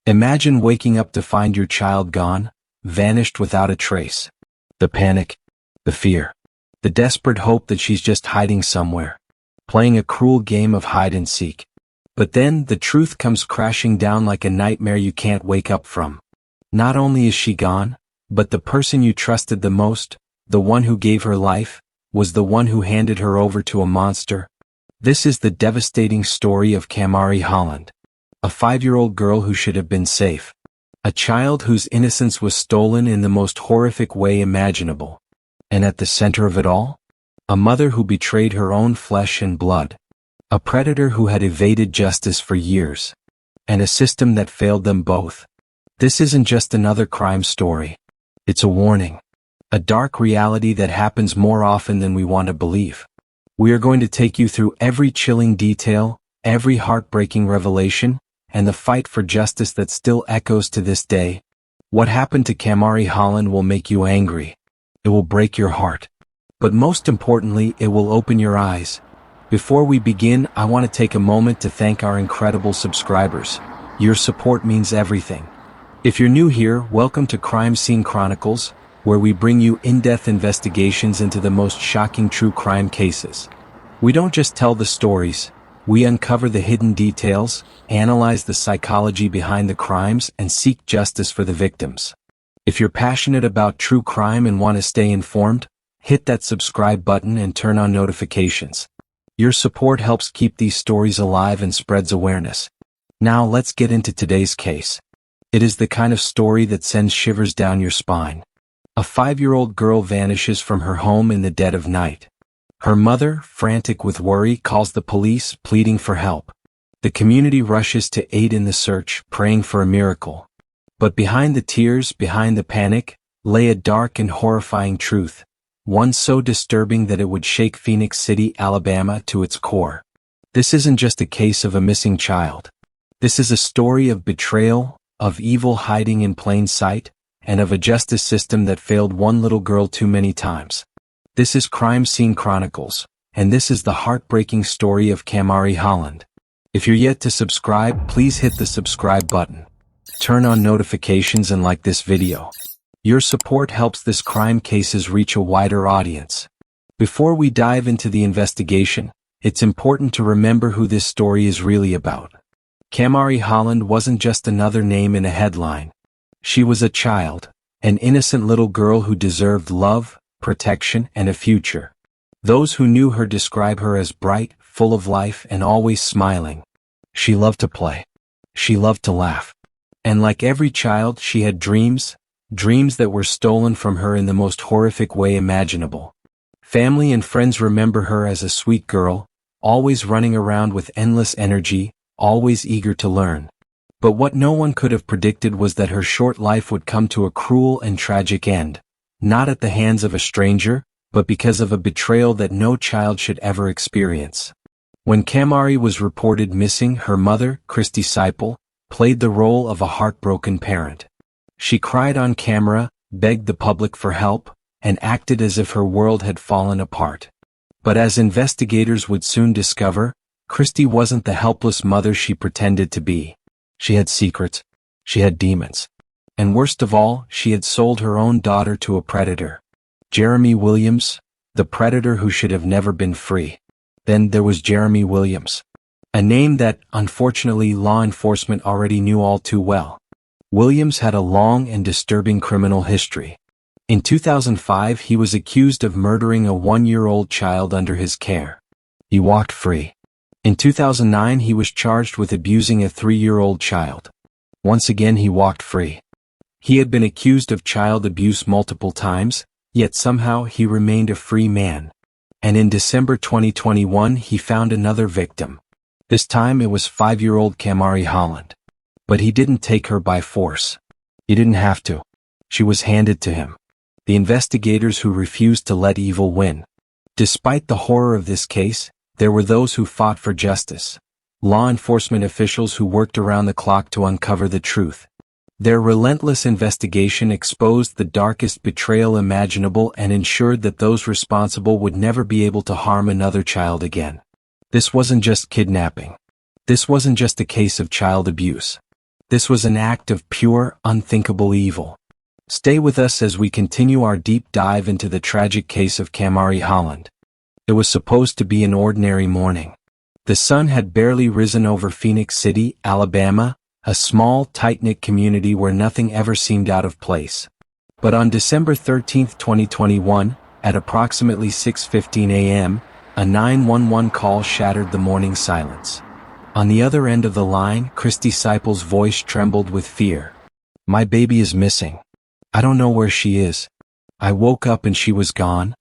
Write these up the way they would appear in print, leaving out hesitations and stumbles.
Imagine waking up to find your child gone, vanished without a trace. The panic, the fear, the desperate hope that she's just hiding somewhere, playing a cruel game of hide and seek. But then the truth comes crashing down like a nightmare you can't wake up from. Not only is she gone, but the person you trusted the most, the one who gave her life, was the one who handed her over to a monster. This is the devastating story of Kamarie Holland, a 5-year-old girl who should have been safe. A child whose innocence was stolen in the most horrific way imaginable. And at the center of it all, a mother who betrayed her own flesh and blood. A predator who had evaded justice for years. And a system that failed them both. This isn't just another crime story. It's a warning. A dark reality that happens more often than we want to believe. We are going to take you through every chilling detail, every heartbreaking revelation, and the fight for justice that still echoes to this day. What happened to Kamarie Holland will make you angry. It will break your heart. But most importantly, it will open your eyes. Before we begin, I want to take a moment to thank our incredible subscribers. Your support means everything. If you're new here, welcome to Crime Scene Chronicles, where we bring you in-depth investigations into the most shocking true crime cases. We don't just tell the stories, we uncover the hidden details, analyze the psychology behind the crimes, and seek justice for the victims. If you're passionate about true crime and want to stay informed, hit that subscribe button and turn on notifications. Your support helps keep these stories alive and spreads awareness. Now let's get into today's case. It is the kind of story that sends shivers down your spine. A 5-year-old girl vanishes from her home in the dead of night. Her mother, frantic with worry, calls the police, pleading for help. The community rushes to aid in the search, praying for a miracle. But behind the tears, behind the panic, lay a dark and horrifying truth. One so disturbing that it would shake Phoenix City, Alabama to its core. This isn't just a case of a missing child. This is a story of betrayal, of evil hiding in plain sight, and of a justice system that failed one little girl too many times. This is Crime Scene Chronicles, and this is the heartbreaking story of Kamarie Holland. If you're yet to subscribe, please hit the subscribe button. Turn on notifications and like this video. Your support helps this crime cases reach a wider audience. Before we dive into the investigation, it's important to remember who this story is really about. Kamarie Holland wasn't just another name in a headline. She was a child, an innocent little girl who deserved love, protection, and a future. Those who knew her describe her as bright, full of life, and always smiling. She loved to play. She loved to laugh. And like every child, she had dreams that were stolen from her in the most horrific way imaginable. Family and friends remember her as a sweet girl, always running around with endless energy, always eager to learn. But what no one could have predicted was that her short life would come to a cruel and tragic end, not at the hands of a stranger, but because of a betrayal that no child should ever experience. When Kamarie was reported missing, her mother, Christy Seipel, played the role of a heartbroken parent. She cried on camera, begged the public for help, and acted as if her world had fallen apart. But as investigators would soon discover, Christy wasn't the helpless mother she pretended to be. She had secrets. She had demons. And worst of all, she had sold her own daughter to a predator. Jeremy Williams, the predator who should have never been free. Then there was Jeremy Williams. A name that, unfortunately, law enforcement already knew all too well. Williams had a long and disturbing criminal history. In 2005, he was accused of murdering a 1-year-old child under his care. He walked free. In 2009, he was charged with abusing a 3-year-old child. Once again, he walked free. He had been accused of child abuse multiple times, yet somehow he remained a free man. And in December 2021, he found another victim. This time it was 5-year-old Kamarie Holland. But he didn't take her by force. He didn't have to. She was handed to him. The investigators who refused to let evil win. Despite the horror of this case, there were those who fought for justice. Law enforcement officials who worked around the clock to uncover the truth. Their relentless investigation exposed the darkest betrayal imaginable and ensured that those responsible would never be able to harm another child again. This wasn't just kidnapping. This wasn't just a case of child abuse. This was an act of pure, unthinkable evil. Stay with us as we continue our deep dive into the tragic case of Kamarie Holland. It was supposed to be an ordinary morning. The sun had barely risen over Phoenix City, Alabama, a small, tight-knit community where nothing ever seemed out of place. But on December 13, 2021, at approximately 6:15 a.m., a 911 call shattered the morning silence. On the other end of the line, Christy Seipel's voice trembled with fear. "My baby is missing. I don't know where she is. I woke up and she was gone."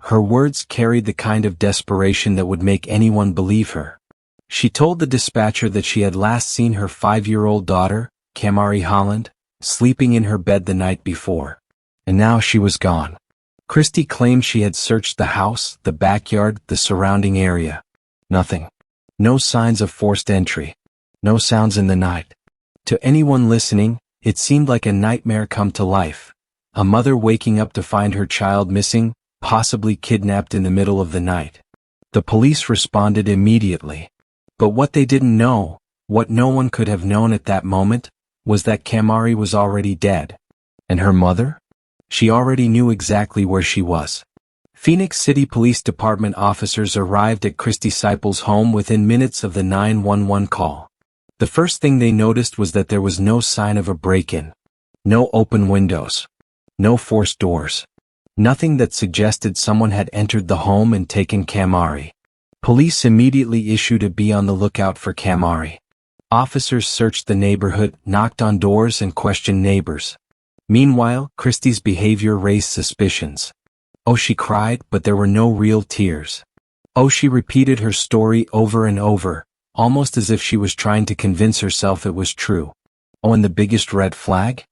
Her words carried the kind of desperation that would make anyone believe her. She told the dispatcher that she had last seen her 5-year-old daughter, Kamarie Holland, sleeping in her bed the night before. And now she was gone. Christy claimed she had searched the house, the backyard, the surrounding area. Nothing. No signs of forced entry. No sounds in the night. To anyone listening, it seemed like a nightmare come to life. A mother waking up to find her child missing, possibly kidnapped in the middle of the night. The police responded immediately. But what they didn't know, what no one could have known at that moment, was that Kamarie was already dead. And her mother? She already knew exactly where she was. Phoenix City Police Department officers arrived at Christy Seipel's home within minutes of the 911 call. The first thing they noticed was that there was no sign of a break-in. No open windows. No forced doors. Nothing that suggested someone had entered the home and taken Kamarie. Police immediately issued a "Be on the lookout for Kamarie." Officers searched the neighborhood, knocked on doors and questioned neighbors. Meanwhile, Christy's behavior raised suspicions. Oh, she cried, but there were no real tears. Oh, she repeated her story over and over, almost as if she was trying to convince herself it was true. Oh, and the biggest red flag?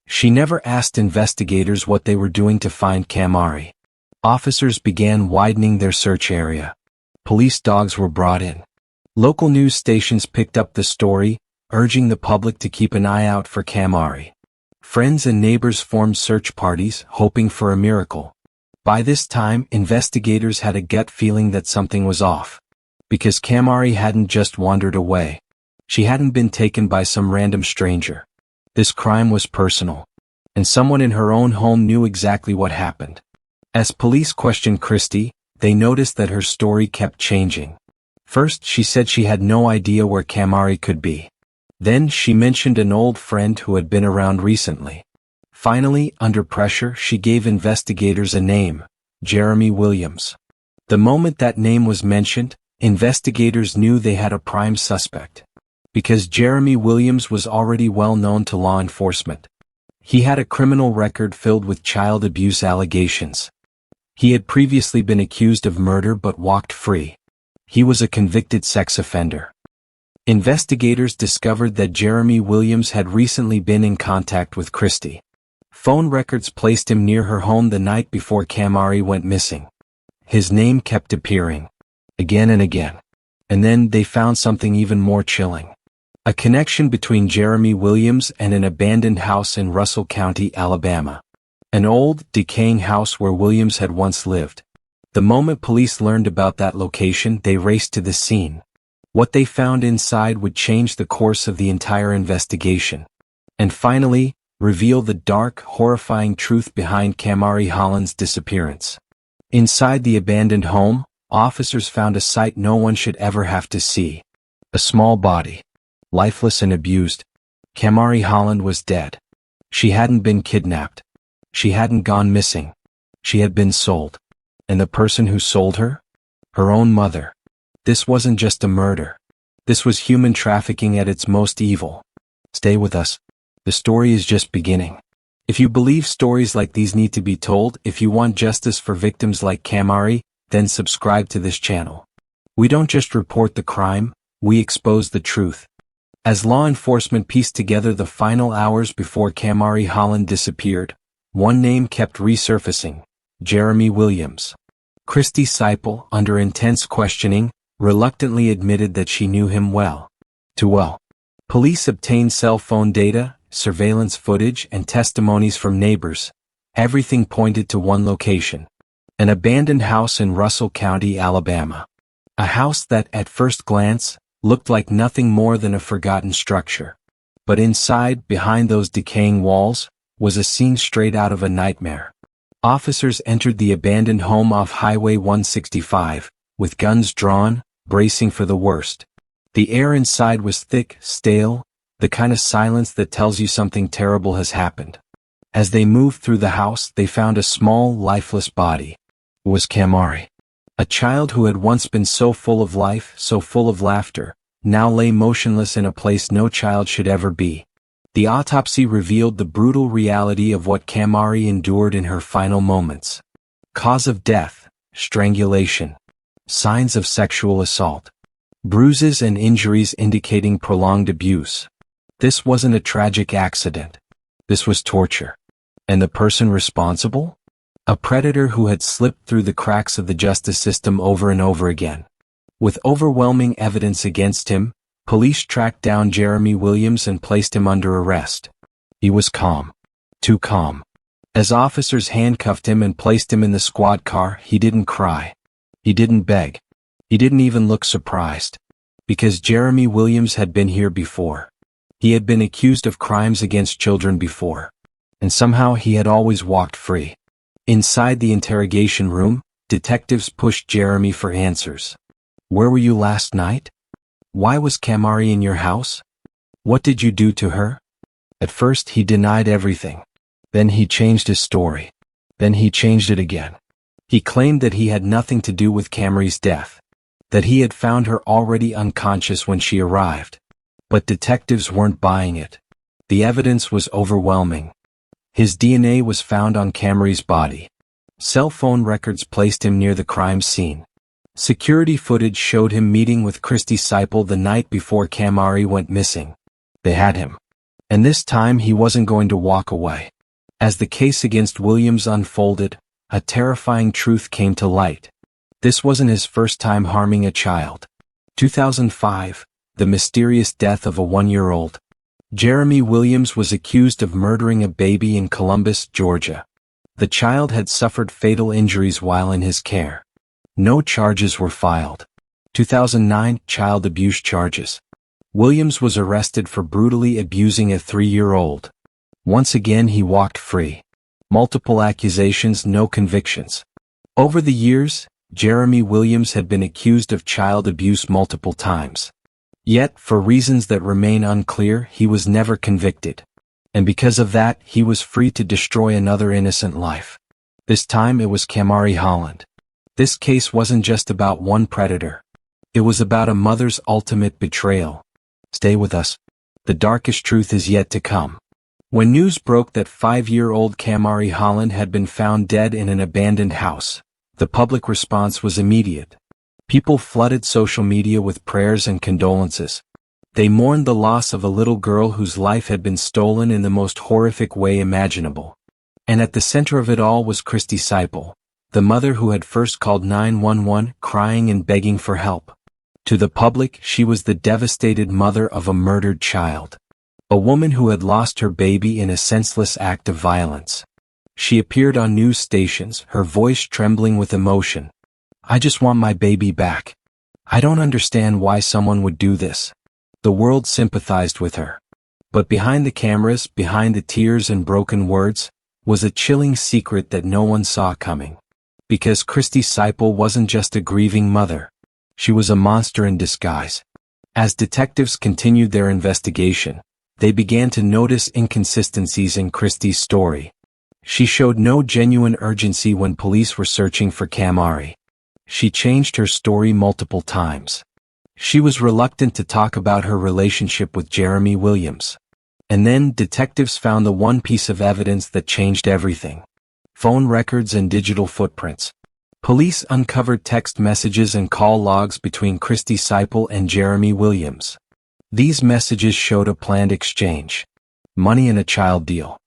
She never asked investigators what they were doing to find Kamarie. Officers began widening their search area. Police dogs were brought in. Local news stations picked up the story, urging the public to keep an eye out for Kamarie. Friends and neighbors formed search parties, hoping for a miracle. By this time, investigators had a gut feeling that something was off. Because Kamarie hadn't just wandered away. She hadn't been taken by some random stranger. This crime was personal. And someone in her own home knew exactly what happened. As police questioned Christy, they noticed that her story kept changing. First, she said she had no idea where Kamarie could be. Then, she mentioned an old friend who had been around recently. Finally, under pressure, she gave investigators a name, Jeremy Williams. The moment that name was mentioned, investigators knew they had a prime suspect. Because Jeremy Williams was already well known to law enforcement. He had a criminal record filled with child abuse allegations. He had previously been accused of murder but walked free. He was a convicted sex offender. Investigators discovered that Jeremy Williams had recently been in contact with Christy. Phone records placed him near her home the night before Kamarie went missing. His name kept appearing. Again and again. And then they found something even more chilling. A connection between Jeremy Williams and an abandoned house in Russell County, Alabama. An old, decaying house where Williams had once lived. The moment police learned about that location, they raced to the scene. What they found inside would change the course of the entire investigation. And finally, reveal the dark, horrifying truth behind Kamarie Holland's disappearance. Inside the abandoned home, officers found a sight no one should ever have to see. A small body. Lifeless and abused. Kamarie Holland was dead. She hadn't been kidnapped. She hadn't gone missing. She had been sold. And the person who sold her? Her own mother. This wasn't just a murder. This was human trafficking at its most evil. Stay with us. The story is just beginning. If you believe stories like these need to be told, if you want justice for victims like Kamarie, then subscribe to this channel. We don't just report the crime, we expose the truth. As law enforcement pieced together the final hours before Kamarie Holland disappeared, one name kept resurfacing, Jeremy Williams. Christy Seipel, under intense questioning, reluctantly admitted that she knew him well. Too well. Police obtained cell phone data, surveillance footage, and testimonies from neighbors. Everything pointed to one location. An abandoned house in Russell County, Alabama. A house that, at first glance, looked like nothing more than a forgotten structure. But inside, behind those decaying walls, was a scene straight out of a nightmare. Officers entered the abandoned home off Highway 165, with guns drawn, bracing for the worst. The air inside was thick, stale, the kind of silence that tells you something terrible has happened. As they moved through the house, they found a small, lifeless body. It was Kamarie. A child who had once been so full of life, so full of laughter, now lay motionless in a place no child should ever be. The autopsy revealed the brutal reality of what Kamarie endured in her final moments. Cause of death: strangulation. Signs of sexual assault. Bruises and injuries indicating prolonged abuse. This wasn't a tragic accident. This was torture. And the person responsible? A predator who had slipped through the cracks of the justice system over and over again. With overwhelming evidence against him, police tracked down Jeremy Williams and placed him under arrest. He was calm. Too calm. As officers handcuffed him and placed him in the squad car, he didn't cry. He didn't beg. He didn't even look surprised. Because Jeremy Williams had been here before. He had been accused of crimes against children before. And somehow he had always walked free. Inside the interrogation room, detectives pushed Jeremy for answers. Where were you last night? Why was Kamarie in your house? What did you do to her? At first he denied everything. Then he changed his story. Then he changed it again. He claimed that he had nothing to do with Kamarie's death. That he had found her already unconscious when she arrived. But detectives weren't buying it. The evidence was overwhelming. His DNA was found on Kamarie's body. Cell phone records placed him near the crime scene. Security footage showed him meeting with Christy Seipel the night before Kamarie went missing. They had him. And this time he wasn't going to walk away. As the case against Williams unfolded, a terrifying truth came to light. This wasn't his first time harming a child. 2005, the mysterious death of a 1-year-old. Jeremy Williams was accused of murdering a baby in Columbus, Georgia. The child had suffered fatal injuries while in his care. No charges were filed. 2009, child abuse charges. Williams was arrested for brutally abusing a 3-year-old. Once again he walked free. Multiple accusations, no convictions. Over the years, Jeremy Williams had been accused of child abuse multiple times. Yet, for reasons that remain unclear, he was never convicted. And because of that, he was free to destroy another innocent life. This time it was Kamarie Holland. This case wasn't just about one predator. It was about a mother's ultimate betrayal. Stay with us. The darkest truth is yet to come. When news broke that 5-year-old Kamarie Holland had been found dead in an abandoned house, the public response was immediate. People flooded social media with prayers and condolences. They mourned the loss of a little girl whose life had been stolen in the most horrific way imaginable. And at the center of it all was Christy Seipel, the mother who had first called 911, crying and begging for help. To the public, she was the devastated mother of a murdered child. A woman who had lost her baby in a senseless act of violence. She appeared on news stations, her voice trembling with emotion. I just want my baby back. I don't understand why someone would do this. The world sympathized with her. But behind the cameras, behind the tears and broken words, was a chilling secret that no one saw coming. Because Christy Seipel wasn't just a grieving mother. She was a monster in disguise. As detectives continued their investigation, they began to notice inconsistencies in Christy's story. She showed no genuine urgency when police were searching for Kamarie. She changed her story multiple times. She was reluctant to talk about her relationship with Jeremy Williams. And then detectives found the one piece of evidence that changed everything. Phone records and digital footprints. Police uncovered text messages and call logs between Christy Seipel and Jeremy Williams. These messages showed a planned exchange. Money and a child deal.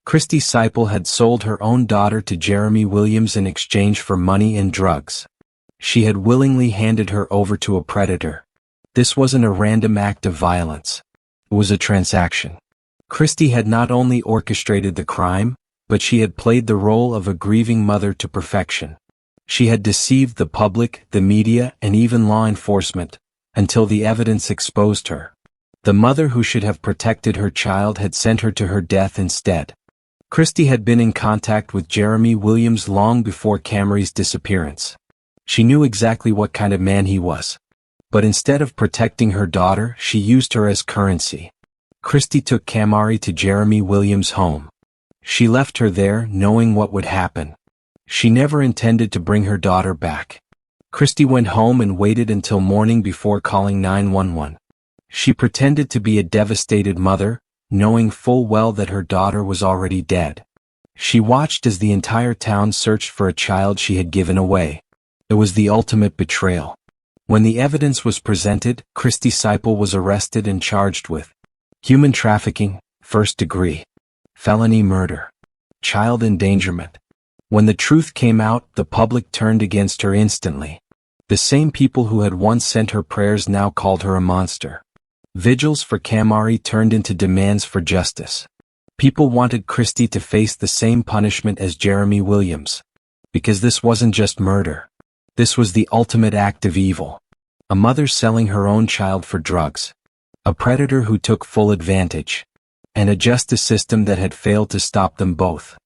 Christy Seipel had sold her own daughter to Jeremy Williams in exchange for money and drugs. She had willingly handed her over to a predator. This wasn't a random act of violence. It was a transaction. Christy had not only orchestrated the crime, but she had played the role of a grieving mother to perfection. She had deceived the public, the media, and even law enforcement, until the evidence exposed her. The mother who should have protected her child had sent her to her death instead. Christy had been in contact with Jeremy Williams long before Kamarie's disappearance. She knew exactly what kind of man he was. But instead of protecting her daughter, she used her as currency. Christy took Kamarie to Jeremy Williams' home. She left her there, knowing what would happen. She never intended to bring her daughter back. Christy went home and waited until morning before calling 911. She pretended to be a devastated mother, knowing full well that her daughter was already dead. She watched as the entire town searched for a child she had given away. It was the ultimate betrayal. When the evidence was presented, Christy Seipel was arrested and charged with human trafficking, first degree, felony murder, child endangerment. When the truth came out, the public turned against her instantly. The same people who had once sent her prayers now called her a monster. Vigils for Kamarie turned into demands for justice. People wanted Christy to face the same punishment as Jeremy Williams. Because this wasn't just murder. This was the ultimate act of evil. A mother selling her own child for drugs. A predator who took full advantage. And a justice system that had failed to stop them both.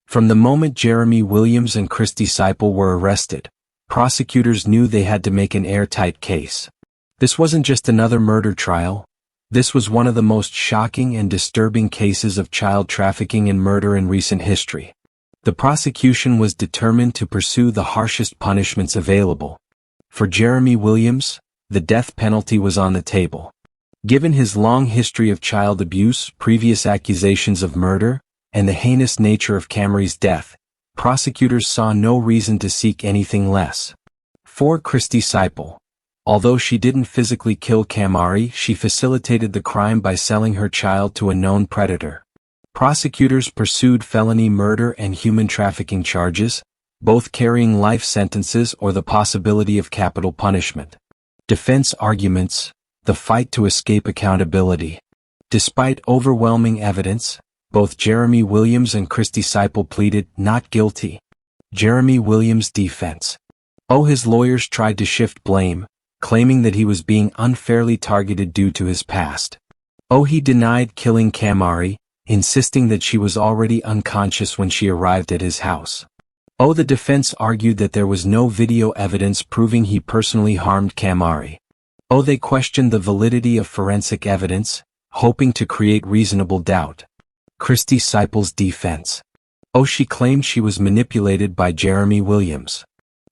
From the moment Jeremy Williams and Christy Seipel were arrested, prosecutors knew they had to make an airtight case. This wasn't just another murder trial. This was one of the most shocking and disturbing cases of child trafficking and murder in recent history. The prosecution was determined to pursue the harshest punishments available. For Jeremy Williams, the death penalty was on the table. Given his long history of child abuse, previous accusations of murder, and the heinous nature of Kamarie's death, prosecutors saw no reason to seek anything less. For Christy Seipel, although she didn't physically kill Kamarie, she facilitated the crime by selling her child to a known predator. Prosecutors pursued felony murder and human trafficking charges, both carrying life sentences or the possibility of capital punishment. Defense arguments: the fight to escape accountability. Despite overwhelming evidence, both Jeremy Williams and Christy Seipel pleaded not guilty. Jeremy Williams' defense. His lawyers tried to shift blame, claiming that he was being unfairly targeted due to his past. He denied killing Kamarie, insisting that she was already unconscious when she arrived at his house. The defense argued that there was no video evidence proving he personally harmed Kamarie. They questioned the validity of forensic evidence, hoping to create reasonable doubt. Christy Seipel's defense. She claimed she was manipulated by Jeremy Williams.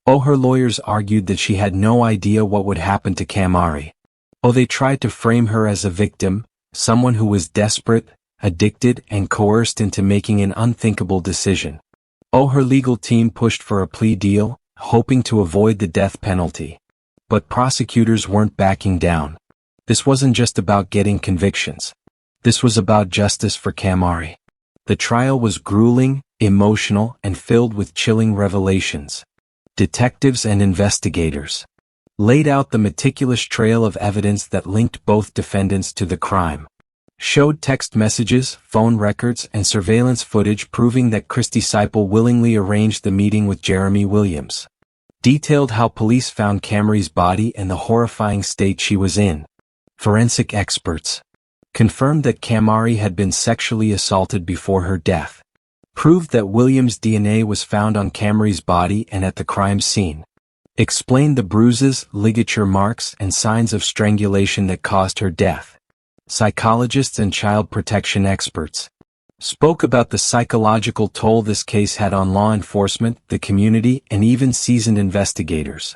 Her lawyers argued that she had no idea what would happen to Kamarie. They tried to frame her as a victim, someone who was desperate, addicted, and coerced into making an unthinkable decision. Her legal team pushed for a plea deal, hoping to avoid the death penalty. But prosecutors weren't backing down. This wasn't just about getting convictions. This was about justice for Kamarie. The trial was grueling, emotional, and filled with chilling revelations. Detectives and investigators laid out the meticulous trail of evidence that linked both defendants to the crime. Showed text messages, phone records, and surveillance footage proving that Christy Seipel willingly arranged the meeting with Jeremy Williams. Detailed how police found Kamarie's body and the horrifying state she was in. Forensic experts confirmed that Kamarie had been sexually assaulted before her death. Proved that Williams' DNA was found on Kamarie's body and at the crime scene. Explained the bruises, ligature marks, and signs of strangulation that caused her death. Psychologists and child protection experts spoke about the psychological toll this case had on law enforcement, the community, and even seasoned investigators.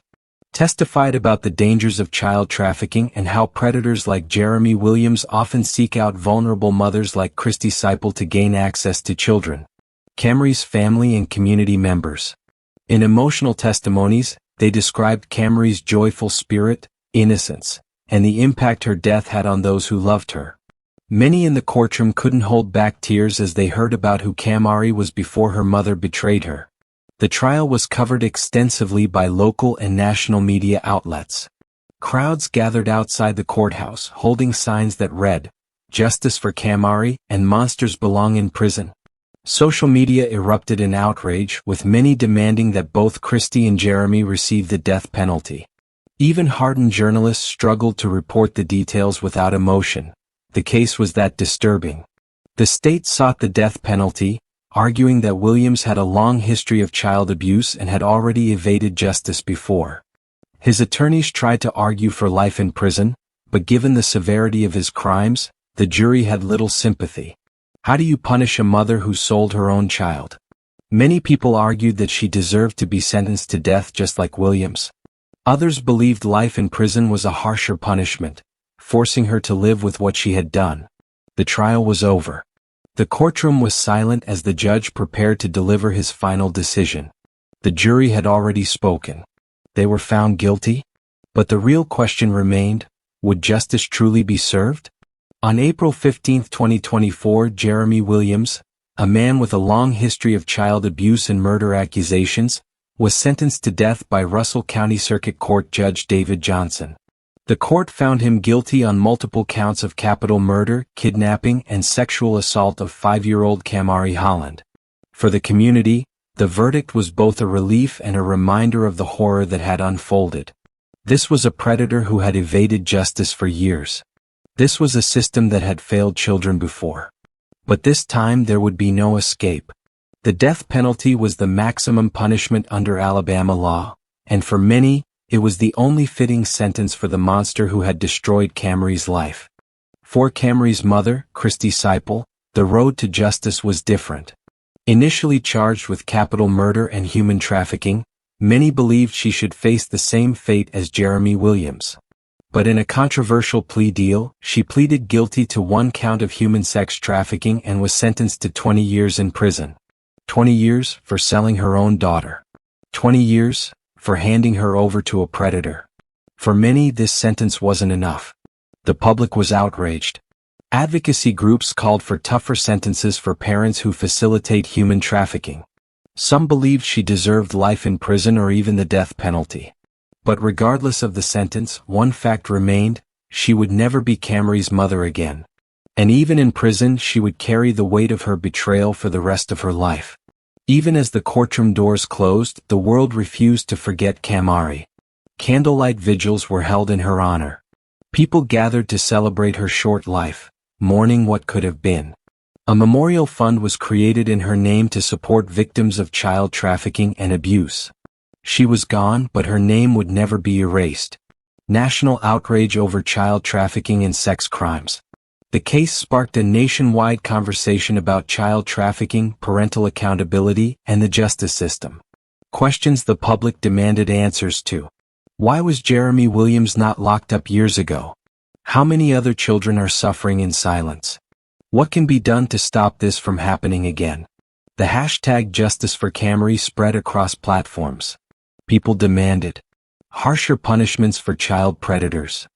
Testified about the dangers of child trafficking and how predators like Jeremy Williams often seek out vulnerable mothers like Christy Seipel to gain access to children. Kamarie's family and community members. In emotional testimonies, they described Kamarie's joyful spirit, innocence, and the impact her death had on those who loved her. Many in the courtroom couldn't hold back tears as they heard about who Kamarie was before her mother betrayed her. The trial was covered extensively by local and national media outlets. Crowds gathered outside the courthouse holding signs that read, "Justice for Kamarie" and "Monsters belong in prison." Social media erupted in outrage, with many demanding that both Christy and Jeremy receive the death penalty. Even hardened journalists struggled to report the details without emotion, the case was that disturbing. The state sought the death penalty, arguing that Williams had a long history of child abuse and had already evaded justice before. His attorneys tried to argue for life in prison, but given the severity of his crimes, the jury had little sympathy. How do you punish a mother who sold her own child? Many people argued that she deserved to be sentenced to death just like Williams. Others believed life in prison was a harsher punishment, forcing her to live with what she had done. The trial was over. The courtroom was silent as the judge prepared to deliver his final decision. The jury had already spoken. They were found guilty? But the real question remained, would justice truly be served? On April 15, 2024, Jeremy Williams, a man with a long history of child abuse and murder accusations, was sentenced to death by Russell County Circuit Court Judge David Johnson. The court found him guilty on multiple counts of capital murder, kidnapping, and sexual assault of 5-year-old Kamarie Holland. For the community, the verdict was both a relief and a reminder of the horror that had unfolded. This was a predator who had evaded justice for years. This was a system that had failed children before. But this time there would be no escape. The death penalty was the maximum punishment under Alabama law, and for many, it was the only fitting sentence for the monster who had destroyed Kamarie's life. For Kamarie's mother, Christy Seipel, the road to justice was different. Initially charged with capital murder and human trafficking, many believed she should face the same fate as Jeremy Williams. But in a controversial plea deal, she pleaded guilty to 1 count of human sex trafficking and was sentenced to 20 years in prison. 20 years for selling her own daughter. 20 years for handing her over to a predator. For many, this sentence wasn't enough. The public was outraged. Advocacy groups called for tougher sentences for parents who facilitate human trafficking. Some believed she deserved life in prison or even the death penalty. But regardless of the sentence, one fact remained: she would never be Kamarie's mother again. And even in prison, she would carry the weight of her betrayal for the rest of her life. Even as the courtroom doors closed, the world refused to forget Kamarie. Candlelight vigils were held in her honor. People gathered to celebrate her short life, mourning what could have been. A memorial fund was created in her name to support victims of child trafficking and abuse. She was gone, but her name would never be erased. National outrage over child trafficking and sex crimes. The case sparked a nationwide conversation about child trafficking, parental accountability, and the justice system. Questions the public demanded answers to. Why was Jeremy Williams not locked up years ago? How many other children are suffering in silence? What can be done to stop this from happening again? The hashtag Justice for Kamarie spread across platforms. People demanded harsher punishments for child predators,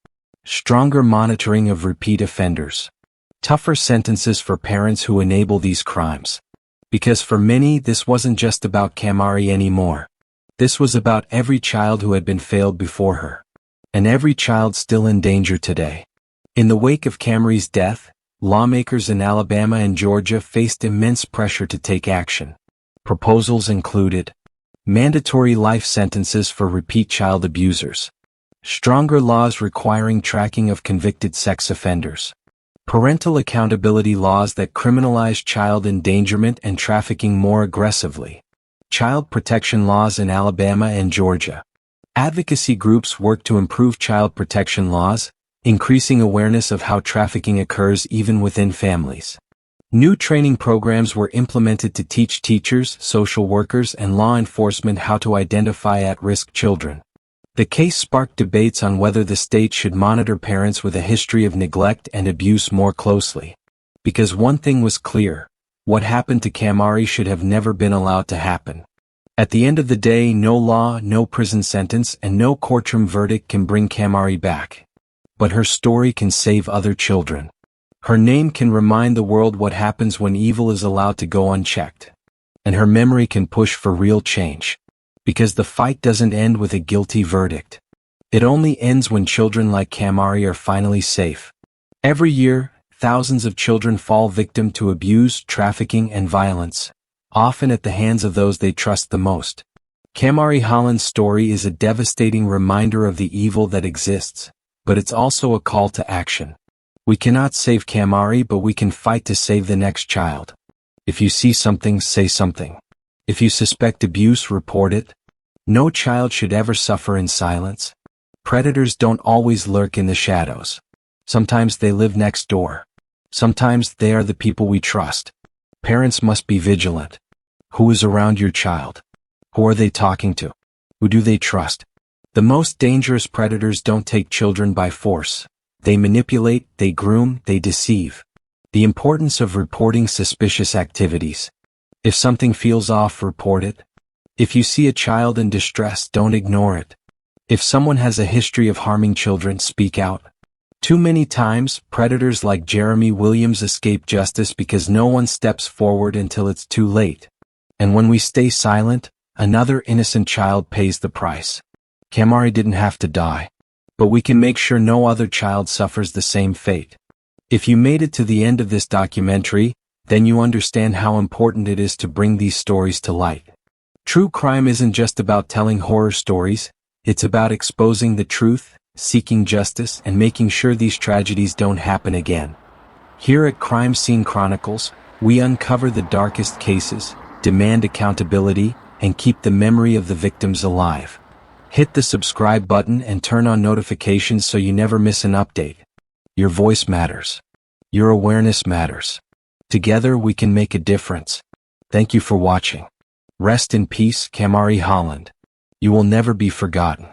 stronger monitoring of repeat offenders, tougher sentences for parents who enable these crimes. Because for many, this wasn't just about Kamarie anymore. This was about every child who had been failed before her. And every child still in danger today. In the wake of Kamarie's death, lawmakers in Alabama and Georgia faced immense pressure to take action. Proposals included mandatory life sentences for repeat child abusers, stronger laws requiring tracking of convicted sex offenders, parental accountability laws that criminalize child endangerment and trafficking more aggressively, child protection laws in Alabama and Georgia. Advocacy groups work to improve child protection laws, increasing awareness of how trafficking occurs even within families. New training programs were implemented to teach teachers, social workers, and law enforcement how to identify at-risk children. The case sparked debates on whether the state should monitor parents with a history of neglect and abuse more closely. Because one thing was clear: what happened to Kamarie should have never been allowed to happen. At the end of the day, no law, no prison sentence, and no courtroom verdict can bring Kamarie back. But her story can save other children. Her name can remind the world what happens when evil is allowed to go unchecked. And her memory can push for real change. Because the fight doesn't end with a guilty verdict. It only ends when children like Kamarie are finally safe. Every year, thousands of children fall victim to abuse, trafficking, and violence, often at the hands of those they trust the most. Kamarie Holland's story is a devastating reminder of the evil that exists, but it's also a call to action. We cannot save Kamarie, but we can fight to save the next child. If you see something, say something. If you suspect abuse, report it. No child should ever suffer in silence. Predators don't always lurk in the shadows. Sometimes they live next door. Sometimes they are the people we trust. Parents must be vigilant. Who is around your child? Who are they talking to? Who do they trust? The most dangerous predators don't take children by force. They manipulate, they groom, they deceive. The importance of reporting suspicious activities. If something feels off, report it. If you see a child in distress, don't ignore it. If someone has a history of harming children, speak out. Too many times, predators like Jeremy Williams escape justice because no one steps forward until it's too late. And when we stay silent, another innocent child pays the price. Kamarie didn't have to die. But we can make sure no other child suffers the same fate. If you made it to the end of this documentary, then you understand how important it is to bring these stories to light. True crime isn't just about telling horror stories, it's about exposing the truth, seeking justice, and making sure these tragedies don't happen again. Here at Crime Scene Chronicles, we uncover the darkest cases, demand accountability, and keep the memory of the victims alive. Hit the subscribe button and turn on notifications so you never miss an update. Your voice matters. Your awareness matters. Together we can make a difference. Thank you for watching. Rest in peace, Kamarie Holland. You will never be forgotten.